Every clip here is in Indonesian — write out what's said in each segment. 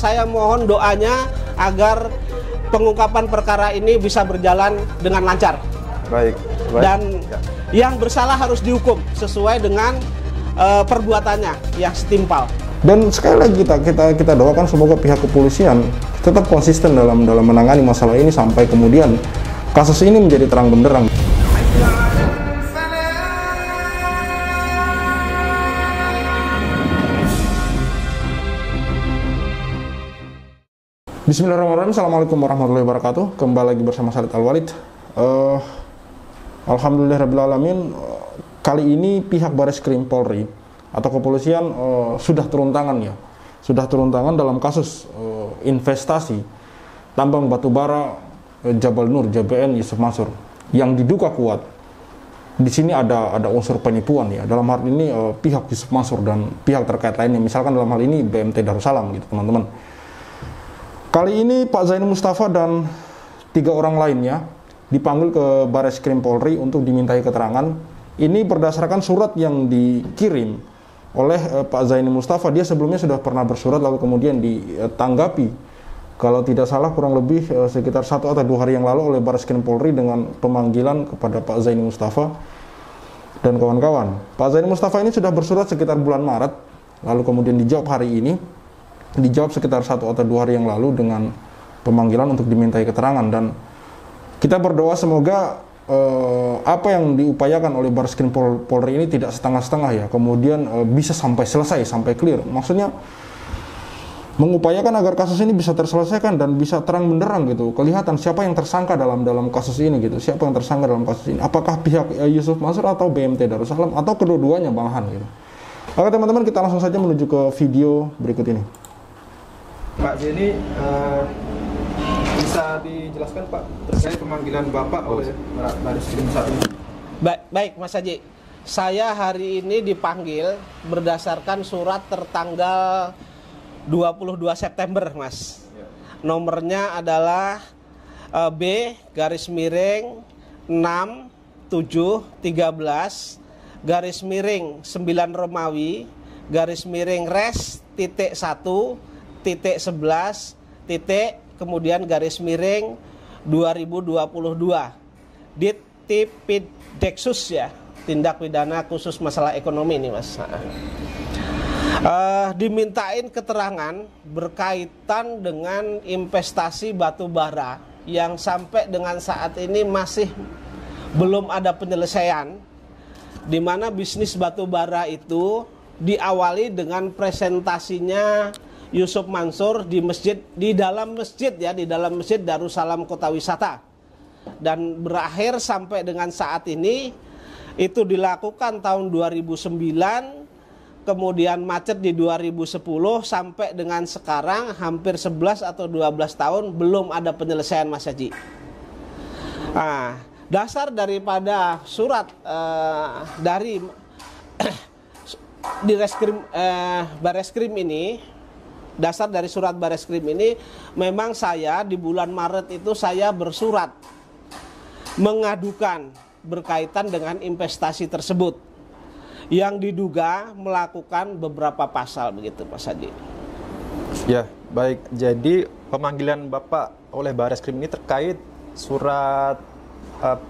saya mohon doanya agar pengungkapan perkara ini bisa berjalan dengan lancar. Baik. Dan yang bersalah harus dihukum sesuai dengan perbuatannya yang setimpal. Dan sekali lagi kita doakan semoga pihak kepolisian tetap konsisten dalam menangani masalah ini sampai kemudian kasus ini menjadi terang benderang. Bismillahirrahmanirrahim. Assalamualaikum warahmatullahi wabarakatuh. Kembali lagi bersama Khalid Al-Walid. Alhamdulillahirrabbilalamin. Kali ini pihak Bareskrim Polri atau kepolisian sudah turun tangan ya. Sudah turun tangan dalam kasus investasi tambang batubara Jabal Nur JBN Yusuf Mansur yang diduga kuat. Di sini ada unsur penipuan ya. Dalam hal ini pihak Yusuf Mansur dan pihak terkait lainnya. Misalkan dalam hal ini BMT Darussalam gitu teman-teman. Kali ini Pak Zaini Mustafa dan 3 orang lainnya dipanggil ke Bareskrim Polri untuk dimintai keterangan. Ini berdasarkan surat yang dikirim oleh Pak Zaini Mustafa. Dia sebelumnya sudah pernah bersurat lalu kemudian ditanggapi, kalau tidak salah kurang lebih sekitar 1 atau 2 hari yang lalu oleh Bareskrim Polri dengan pemanggilan kepada Pak Zaini Mustafa dan kawan-kawan. Pak Zaini Mustafa ini sudah bersurat sekitar bulan Maret, lalu kemudian dijawab hari ini. Dijawab sekitar 1 atau 2 hari yang lalu dengan pemanggilan untuk dimintai keterangan, dan kita berdoa semoga apa yang diupayakan oleh Bareskrim Polri ini tidak setengah-setengah ya, kemudian bisa sampai selesai, sampai clear. Maksudnya mengupayakan agar kasus ini bisa terselesaikan dan bisa terang benderang gitu, kelihatan siapa yang tersangka dalam kasus ini gitu, siapa yang tersangka dalam kasus ini, apakah pihak Yusuf Mansur atau BMT Darussalam atau kedua-duanya malahan gitu. Oke teman-teman, kita langsung saja menuju ke video berikut ini. Pak Zaini, bisa dijelaskan Pak terkait pemanggilan Bapak oleh Bareskrim saat ini? Baik Mas Haji, saya hari ini dipanggil berdasarkan surat tertanggal 22 September Mas. Nomornya adalah B/6713 9 Romawi /res.1 kemudian /2022 Ditipideksus ya, tindak pidana khusus masalah ekonomi ini Mas. Dimintain keterangan berkaitan dengan investasi batu bara yang sampai dengan saat ini masih belum ada penyelesaian, di mana bisnis batu bara itu diawali dengan presentasinya Yusuf Mansur di dalam masjid Darussalam Kota Wisata, dan berakhir sampai dengan saat ini itu dilakukan tahun 2009, kemudian macet di 2010 sampai dengan sekarang hampir 11 atau 12 tahun belum ada penyelesaian Mas Haji. Nah, dasar daripada surat dari Bareskrim ini, dasar dari surat Bareskrim ini, memang saya di bulan Maret itu saya bersurat mengadukan berkaitan dengan investasi tersebut yang diduga melakukan beberapa pasal begitu Mas Haji. Ya, baik. Jadi pemanggilan Bapak oleh Bareskrim ini terkait surat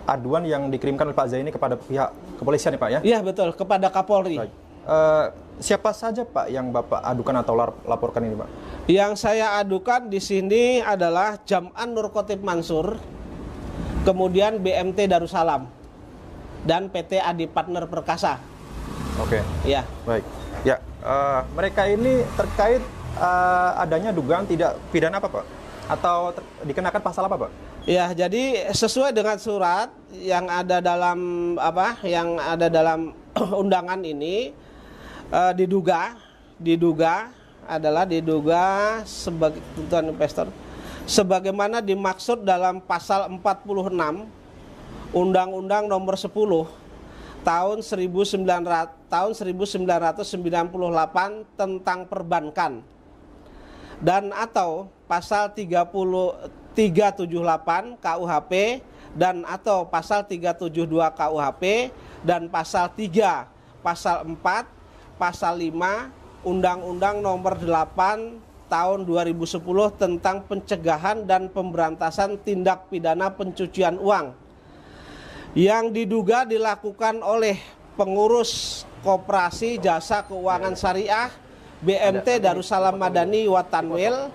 aduan yang dikirimkan oleh Pak Zaini kepada pihak kepolisian ya Pak ya? Iya betul, kepada Kapolri. Baik. Siapa saja Pak yang Bapak adukan atau laporkan ini Pak? Yang saya adukan di sini adalah Jam'an Nur Kotip Mansur, kemudian BMT Darussalam, dan PT Adi Partner Perkasa. Oke. Ya. Baik. Ya, mereka ini terkait adanya dugaan tidak pidana apa Pak? Atau dikenakan pasal apa Pak? Ya, jadi sesuai dengan surat yang ada dalam undangan ini, diduga sebagai tuntutan investor sebagaimana dimaksud dalam pasal 46 Undang-Undang Nomor 10 tahun 1998 tentang perbankan, dan atau pasal 378 KUHP dan atau pasal 372 KUHP dan pasal 3, pasal 4, pasal 5 Undang-Undang Nomor 8 tahun 2010 tentang pencegahan dan pemberantasan tindak pidana pencucian uang yang diduga dilakukan oleh pengurus Koperasi Jasa Keuangan Syariah BMT Darussalam Madani Watanwil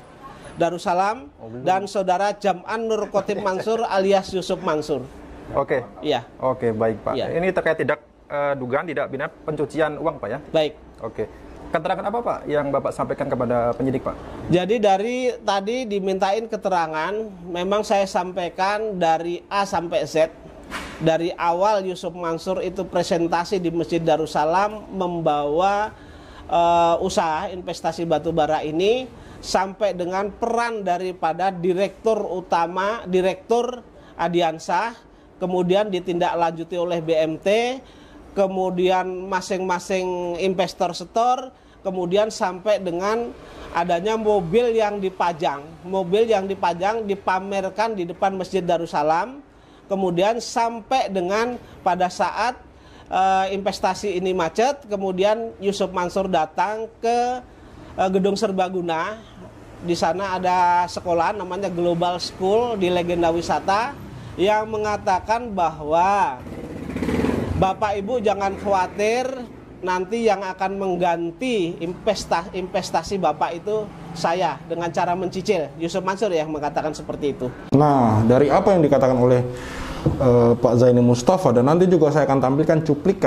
Darussalam dan saudara Jam'an Nur Khotib Mansur alias Yusuf Mansur. Oke. Iya. Oke, baik Pak. Ya. Ini terkait dugaan tidak pidana pencucian uang Pak ya? Baik. Oke. Keterangan apa Pak yang Bapak sampaikan kepada penyidik Pak? Jadi dari tadi dimintain keterangan, memang saya sampaikan dari A sampai Z. Dari awal Yusuf Mansur itu presentasi di Masjid Darussalam membawa usaha investasi batubara ini sampai dengan peran daripada direktur utama, direktur Adiansah, kemudian ditindaklanjuti oleh BMT, kemudian masing-masing investor setor, kemudian sampai dengan adanya mobil yang dipajang. Mobil yang dipajang dipamerkan di depan Masjid Darussalam, kemudian sampai dengan pada saat investasi ini macet, kemudian Yusuf Mansur datang ke gedung serbaguna. Di sana ada sekolah namanya Global School di Legenda Wisata yang mengatakan bahwa Bapak Ibu jangan khawatir, nanti yang akan mengganti investasi Bapak itu saya dengan cara mencicil. Yusuf Mansur yang mengatakan seperti itu. Nah, dari apa yang dikatakan oleh Pak Zaini Mustafa, dan nanti juga saya akan tampilkan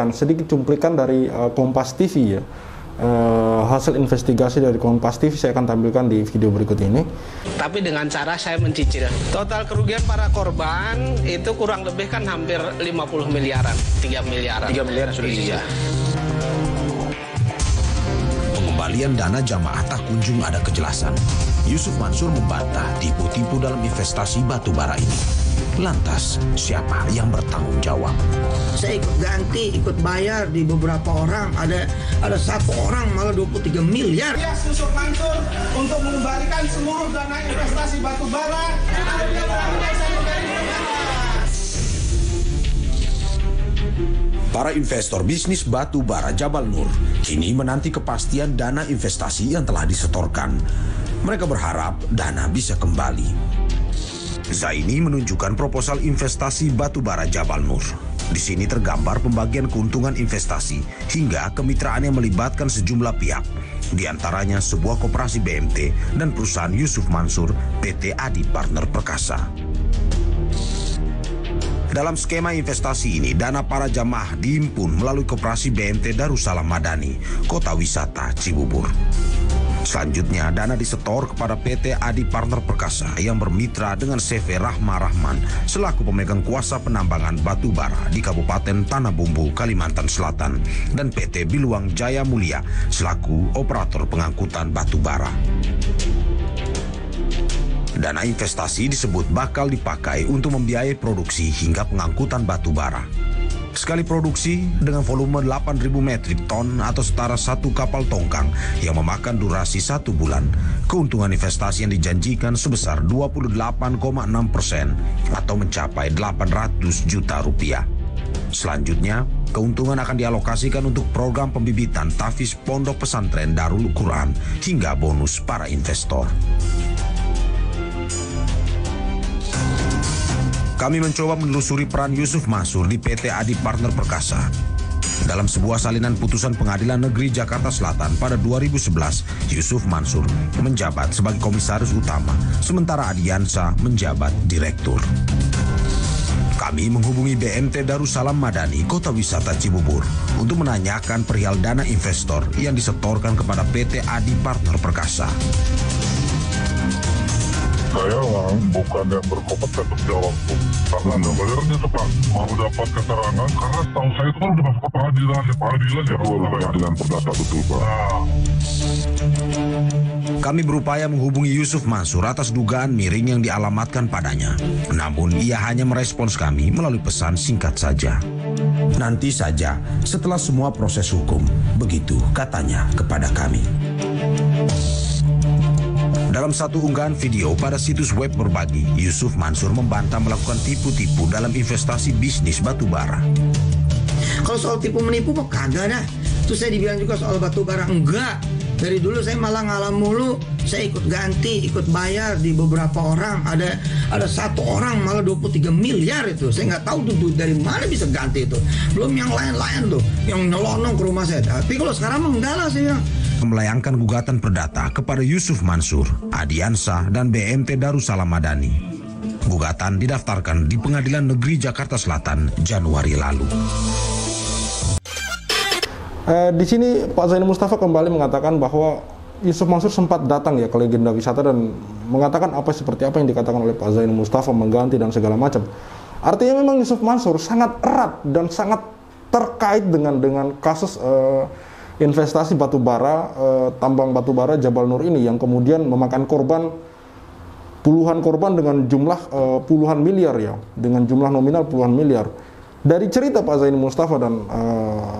sedikit cuplikan dari Kompas TV ya. Hasil investigasi dari Kompas TV saya akan tampilkan di video berikut ini. Tapi dengan cara saya mencicil. Total kerugian para korban itu kurang lebih kan hampir 50 miliaran, 3 miliaran. 3 miliar sudah dicicil. Pengembalian dana jamaah tak kunjung ada kejelasan. Yusuf Mansur membantah tipu-tipu dalam investasi batubara ini. Lantas, siapa yang bertanggung jawab? Saya ikut ganti, ikut bayar di beberapa orang. Ada satu orang malah 23 miliar. Yusuf Mansur untuk mengembalikan seluruh dana investasi batubara. Para investor bisnis batu bara Jabal Nur kini menanti kepastian dana investasi yang telah disetorkan. Mereka berharap dana bisa kembali. Zaini menunjukkan proposal investasi batu bara Jabal Nur. Di sini tergambar pembagian keuntungan investasi hingga kemitraan yang melibatkan sejumlah pihak. Di antaranya sebuah koperasi BMT dan perusahaan Yusuf Mansur PT Adi Partner Perkasa. Dalam skema investasi ini, dana para jamaah dihimpun melalui koperasi BMT Darussalam Madani, Kota Wisata Cibubur. Selanjutnya, dana disetor kepada PT Adi Partner Perkasa yang bermitra dengan CV Rahma Rahman selaku pemegang kuasa penambangan batu bara di Kabupaten Tanah Bumbu, Kalimantan Selatan, dan PT Biluang Jaya Mulia selaku operator pengangkutan batu bara. Dana investasi disebut bakal dipakai untuk membiayai produksi hingga pengangkutan batu bara. Sekali produksi dengan volume 8.000 metrik ton atau setara satu kapal tongkang yang memakan durasi 1 bulan, keuntungan investasi yang dijanjikan sebesar 28,6% atau mencapai 800 juta rupiah. Selanjutnya, keuntungan akan dialokasikan untuk program pembibitan tahfiz pondok pesantren Darul Quran hingga bonus para investor. Kami mencoba menelusuri peran Yusuf Mansur di PT Adi Partner Perkasa. Dalam sebuah salinan putusan Pengadilan Negeri Jakarta Selatan pada 2011, Yusuf Mansur menjabat sebagai komisaris utama, sementara Adiansah menjabat direktur. Kami menghubungi BMT Darussalam Madani, Kota Wisata Cibubur, untuk menanyakan perihal dana investor yang disetorkan kepada PT Adi Partner Perkasa. Saya bukan yang berkompeten untuk jawab karena sebenarnya Pak mau dapat keterangan karena tahu saya itu kan udah masuk ke pengadilan ya pengadilan perdata betul Pak. Kami berupaya menghubungi Yusuf Mansur atas dugaan miring yang dialamatkan padanya. Namun ia hanya merespons kami melalui pesan singkat saja. Nanti saja setelah semua proses hukum, begitu katanya kepada kami. Dalam satu unggahan video pada situs web berbagi, Yusuf Mansur membantah melakukan tipu-tipu dalam investasi bisnis batubara. Kalau soal tipu menipu mah kagak dah. Terus saya dibilang juga soal batubara enggak. Dari dulu saya malah ngalah mulu, saya ikut ganti, ikut bayar di beberapa orang. Ada satu orang malah 23 miliar itu. Saya nggak tahu tuh duit dari mana bisa ganti itu. Belum yang lain-lain tuh, yang nyelonong ke rumah saya. Tapi kalau sekarang mah enggak lah saya. Melayangkan gugatan perdata kepada Yusuf Mansur, Adiansyah, dan BMT Darussalam Madani. Gugatan didaftarkan di Pengadilan Negeri Jakarta Selatan Januari lalu. Di sini Pak Zaini Mustafa kembali mengatakan bahwa Yusuf Mansur sempat datang ya ke Legenda Wisata dan mengatakan seperti apa yang dikatakan oleh Pak Zaini Mustafa, mengganti dan segala macam. Artinya memang Yusuf Mansur sangat erat dan sangat terkait dengan kasus investasi batubara, tambang batubara Jabal Nur ini yang kemudian memakan korban, puluhan korban dengan jumlah puluhan miliar ya, dengan jumlah nominal puluhan miliar. Dari cerita Pak Zaini Mustafa dan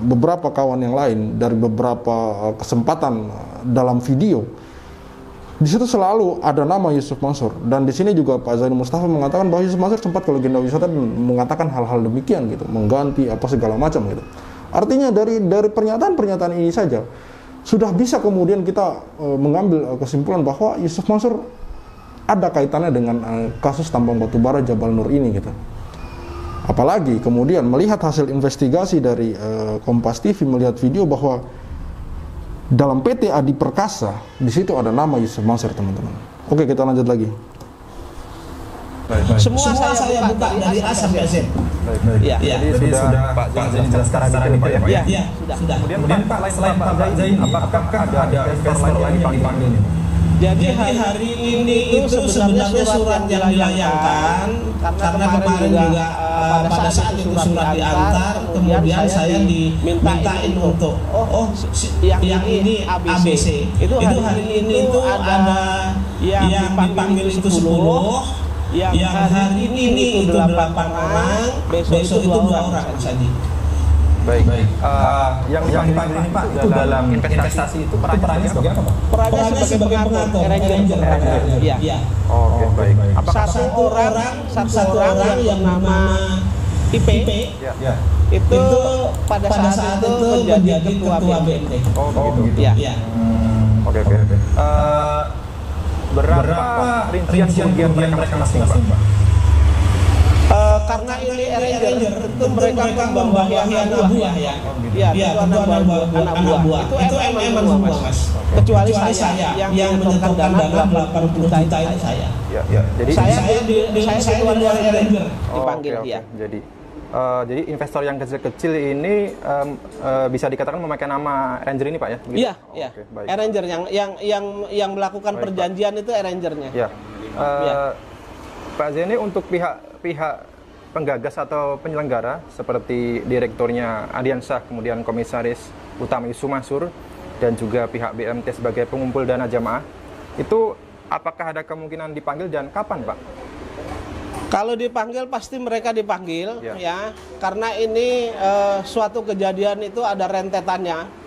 beberapa kawan yang lain, dari beberapa kesempatan dalam video, di situ selalu ada nama Yusuf Mansur. Dan di sini juga Pak Zaini Mustafa mengatakan bahwa Yusuf Mansur sempat ke Legenda Wisata dan mengatakan hal-hal demikian gitu, mengganti apa segala macam gitu. Artinya dari pernyataan-pernyataan ini saja sudah bisa kemudian kita mengambil kesimpulan bahwa Yusuf Mansur ada kaitannya dengan kasus tambang batubara Jabal Nur ini gitu. Apalagi kemudian melihat hasil investigasi dari Kompas TV, melihat video bahwa dalam PT Adi Perkasa di situ ada nama Yusuf Mansur, teman-teman. Oke, kita lanjut lagi. Semua saya buka dari A sampai Z. Ya. Jadi sudah Pak Zaini jelaskan secara detail ya Pak ya? Ya, sudah. Kemudian Pak, selain Pak Zaini, apakah ada investor lain yang dipanggil? Jadi hari ini itu sebenarnya surat yang dilayangkan karena kemarin juga pada saat itu surat diantar, kemudian saya dimintain untuk yang ini ABC. Itu hari ini itu ada yang dipanggil itu 10, yang hari ini itu 8 orang, besok itu 2 orang saja. Baik. Yang dipanggil ini Pak itu dalam investasi itu perannya sebagai apa Pak? Perannya sebagai pengatur, arranger. Iya. Oke, baik. Satu orang yang nama IP itu pada saat itu menjadi ketua BMT. Oh, begitu. Iya. Oke. Berapa rincian kerugian mereka masing-masing Pak? Karena ini arranger, tentu mereka membawahi anak buah ya. Iya, tentu anak buah. Itu memang semua Mas. Kecuali saya yang menyetorkan dana 80 juta itu saya. Ya. Jadi saya ketua arranger dipanggil dia. Jadi investor yang kecil-kecil ini bisa dikatakan memakai nama arranger ini Pak ya? Begitu? Iya. Arranger yang melakukan perjanjian itu arrangernya. Ya. Pak Zaini, untuk pihak penggagas atau penyelenggara seperti direkturnya Adiansyah, kemudian komisaris utama Yusuf Mansur, dan juga pihak BMT sebagai pengumpul dana jamaah, itu apakah ada kemungkinan dipanggil dan kapan Pak? Kalau dipanggil pasti mereka dipanggil ya, karena ini suatu kejadian itu ada rentetannya.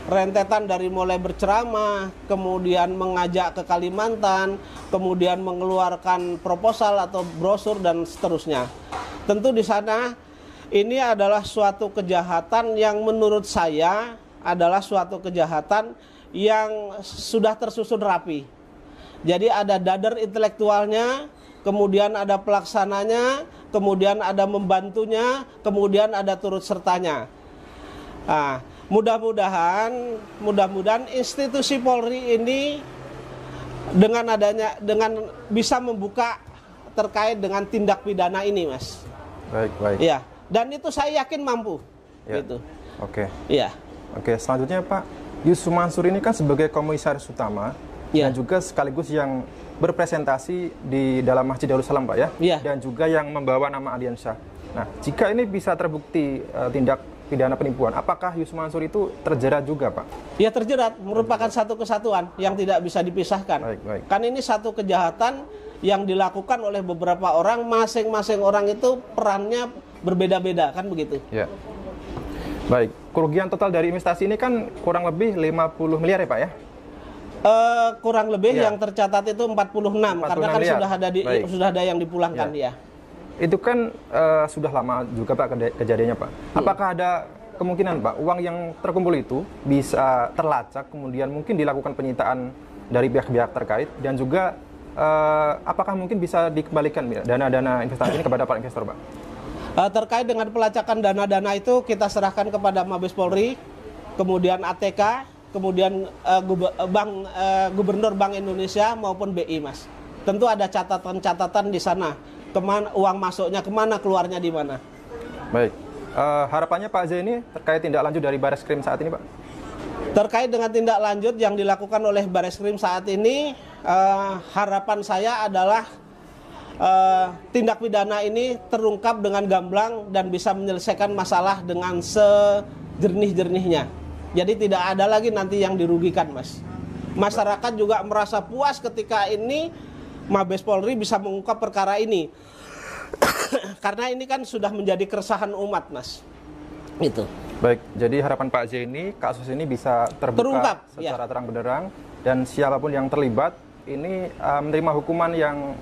Rentetan dari mulai berceramah, kemudian mengajak ke Kalimantan, kemudian mengeluarkan proposal atau brosur dan seterusnya. Tentu di sana ini adalah suatu kejahatan yang menurut saya adalah suatu kejahatan yang sudah tersusun rapi. Jadi ada dader intelektualnya, kemudian ada pelaksananya, kemudian ada membantunya, kemudian ada turut sertanya. Nah, mudah-mudahan institusi Polri ini dengan bisa membuka terkait dengan tindak pidana ini, Mas. Baik. Ya, dan itu saya yakin mampu. Gitu. Oke. Iya. Oke, selanjutnya Pak, Yusuf Mansur ini kan sebagai komisaris utama dan juga sekaligus yang berpresentasi di dalam Masjid Darussalam Pak ya, dan juga yang membawa nama Adiansyah. Nah, jika ini bisa terbukti tindak pidana penipuan, apakah Yusuf Mansur itu terjerat juga Pak? Ya, terjerat, merupakan satu kesatuan yang tidak bisa dipisahkan. Baik. Kan ini satu kejahatan yang dilakukan oleh beberapa orang, masing-masing orang itu perannya berbeda-beda, kan begitu? Ya. Baik, kerugian total dari investasi ini kan kurang lebih 50 miliar ya Pak ya? Kurang lebih yang tercatat itu 46 karena kan miliar. sudah ada yang dipulangkan ya. Itu kan sudah lama juga Pak kejadiannya Pak. Apakah ada kemungkinan Pak, uang yang terkumpul itu bisa terlacak, kemudian mungkin dilakukan penyitaan dari pihak-pihak terkait, dan juga apakah mungkin bisa dikembalikan dana-dana investasi ini kepada para investor, Pak? Terkait dengan pelacakan dana-dana itu kita serahkan kepada Mabes Polri, kemudian ATK, kemudian Gubernur Bank Indonesia maupun BI, Mas. Tentu ada catatan-catatan di sana, kemana uang masuknya, kemana, keluarnya di mana. Baik, harapannya Pak Zaini terkait tindak lanjut dari Bareskrim saat ini, Pak? Terkait dengan tindak lanjut yang dilakukan oleh Bareskrim saat ini, harapan saya adalah tindak pidana ini terungkap dengan gamblang dan bisa menyelesaikan masalah dengan sejernih-jernihnya. Jadi tidak ada lagi nanti yang dirugikan, Mas. Masyarakat juga merasa puas ketika ini Mabes Polri bisa mengungkap perkara ini. Karena ini kan sudah menjadi keresahan umat, Mas. Itu. Baik, jadi harapan Pak Zaini kasus ini bisa terungkap secara terang benderang, dan siapapun yang terlibat ini menerima hukuman yang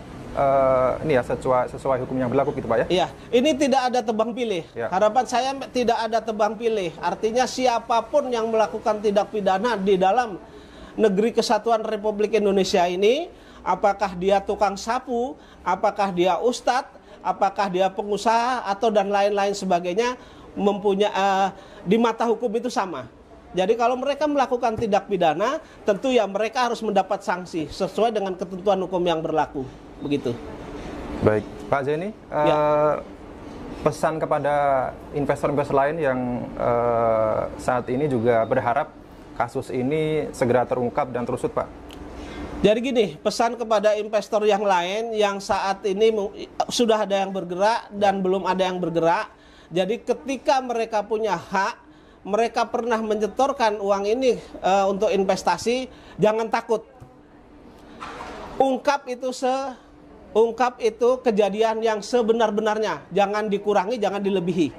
sesuai hukum yang berlaku gitu, Pak, ya? Iya, ini tidak ada tebang pilih. Ya. Harapan saya tidak ada tebang pilih. Artinya siapapun yang melakukan tindak pidana di dalam negeri kesatuan Republik Indonesia ini, apakah dia tukang sapu, apakah dia ustadz, apakah dia pengusaha atau dan lain-lain sebagainya, mempunyai di mata hukum itu sama. Jadi kalau mereka melakukan tindak pidana, tentu ya mereka harus mendapat sanksi sesuai dengan ketentuan hukum yang berlaku. Begitu. Baik, Pak Zaini, pesan kepada investor-investor lain yang saat ini juga berharap kasus ini segera terungkap dan terusut, Pak. Jadi gini, pesan kepada investor yang lain yang saat ini sudah ada yang bergerak dan belum ada yang bergerak. Jadi ketika mereka punya hak, mereka pernah menyetorkan uang ini untuk investasi, jangan takut. Ungkap itu kejadian yang sebenar-benarnya, jangan dikurangi, jangan dilebihi.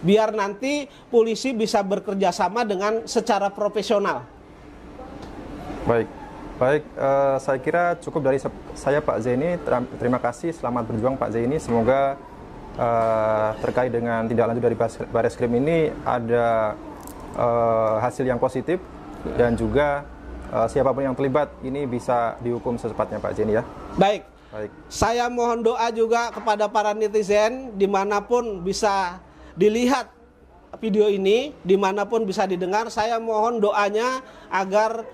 Biar nanti polisi bisa bekerja sama dengan secara profesional. Baik, saya kira cukup dari saya, Pak Zaini. Terima kasih, selamat berjuang Pak Zaini. Semoga terkait dengan tindak lanjut dari Bareskrim ini ada hasil yang positif, dan juga siapapun yang terlibat ini bisa dihukum secepatnya, Pak Zaini, ya. Baik. Saya mohon doa juga kepada para netizen dimanapun bisa dilihat video ini, dimanapun bisa didengar. Saya mohon doanya agar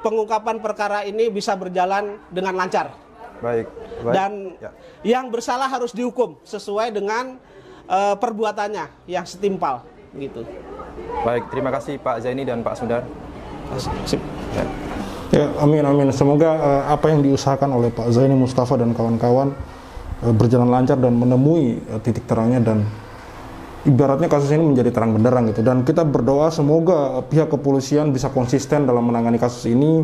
pengungkapan perkara ini bisa berjalan dengan lancar. Baik. Dan yang bersalah harus dihukum sesuai dengan perbuatannya yang setimpal, gitu. Baik, terima kasih Pak Zaini dan Pak Sundar. Ya, amin. Semoga apa yang diusahakan oleh Pak Zaini Mustafa dan kawan-kawan berjalan lancar dan menemui titik terangnya, dan ibaratnya kasus ini menjadi terang benderang gitu. Dan kita berdoa semoga pihak kepolisian bisa konsisten dalam menangani kasus ini.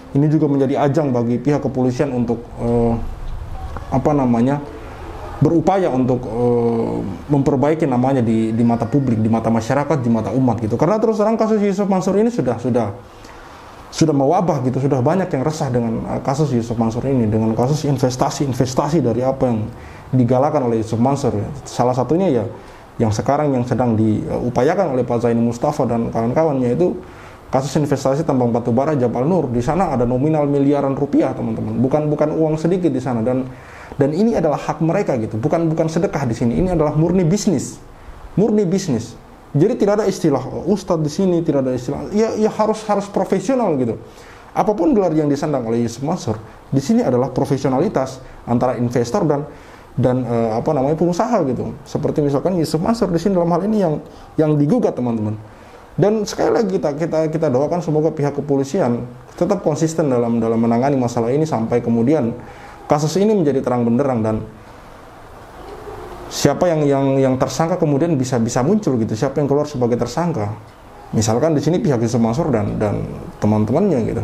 Ini juga menjadi ajang bagi pihak kepolisian untuk berupaya untuk memperbaiki namanya di mata publik, di mata masyarakat, di mata umat gitu. Karena terus terang kasus Yusuf Mansur ini sudah mewabah gitu, sudah banyak yang resah dengan kasus Yusuf Mansur ini, dengan kasus investasi dari apa yang digalakan oleh Yusuf Mansur. Salah satunya ya yang sekarang yang sedang diupayakan oleh Pak Zaini Mustafa dan kawan-kawannya, itu kasus investasi tambang batubara Jabal Nur. Di sana ada nominal miliaran rupiah, teman-teman. Bukan uang sedikit di sana, dan ini adalah hak mereka gitu. Bukan sedekah di sini. Ini adalah murni bisnis. Jadi tidak ada istilah ustadz di sini, tidak ada istilah. Ya harus profesional gitu. Apapun gelar yang disandang oleh Yusuf Mansur, di sini adalah profesionalitas antara investor dan pengusaha gitu. Seperti misalkan Yusuf Mansur di sini dalam hal ini yang digugat, teman-teman. Dan sekali lagi kita doakan semoga pihak kepolisian tetap konsisten dalam menangani masalah ini sampai kemudian kasus ini menjadi terang benderang, dan siapa yang tersangka kemudian bisa muncul gitu, siapa yang keluar sebagai tersangka. Misalkan di sini pihak Yusuf Mansur dan teman-temannya gitu.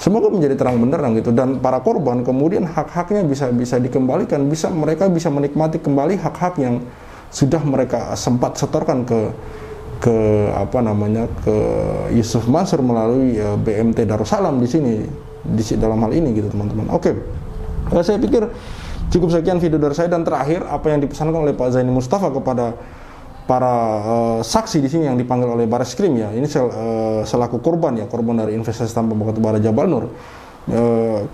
Semoga menjadi terang benderang gitu, dan para korban kemudian hak-haknya bisa dikembalikan, mereka bisa menikmati kembali hak-hak yang sudah mereka sempat setorkan ke Yusuf Mansur melalui BMT Darussalam di dalam hal ini gitu, teman-teman. Oke. Saya pikir cukup sekian video dari saya, dan terakhir apa yang dipesankan oleh Pak Zaini Mustafa kepada para saksi di sini yang dipanggil oleh Bareskrim ya, ini selaku korban ya, korban dari investasi tambang batubara Jabal Nur.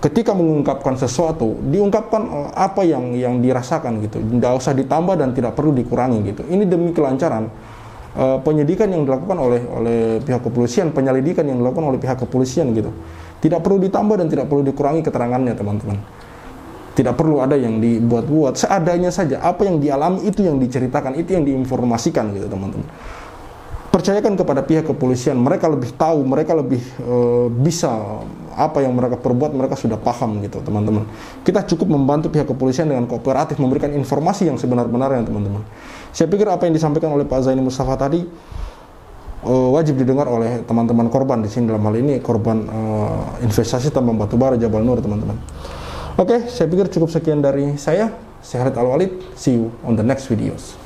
Ketika mengungkapkan sesuatu, diungkapkan apa yang dirasakan gitu, tidak usah ditambah dan tidak perlu dikurangi gitu. Ini demi kelancaran penyidikan yang dilakukan oleh pihak kepolisian, penyelidikan yang dilakukan oleh pihak kepolisian gitu. Tidak perlu ditambah dan tidak perlu dikurangi keterangannya, teman-teman. Tidak perlu ada yang dibuat-buat, seadanya saja. Apa yang dialami itu yang diceritakan, itu yang diinformasikan gitu, teman-teman. Percayakan kepada pihak kepolisian, mereka lebih tahu, mereka lebih bisa apa yang mereka perbuat, mereka sudah paham gitu, teman-teman. Kita cukup membantu pihak kepolisian dengan kooperatif, memberikan informasi yang sebenar-benarnya, teman-teman. Saya pikir apa yang disampaikan oleh Pak Zaini Mustafa tadi wajib didengar oleh teman-teman korban di sini, dalam hal ini korban investasi tambang batubara Jabal Nur, teman-teman. Oke, saya pikir cukup sekian dari saya. Saya Khalid Al-Walid. See you on the next videos.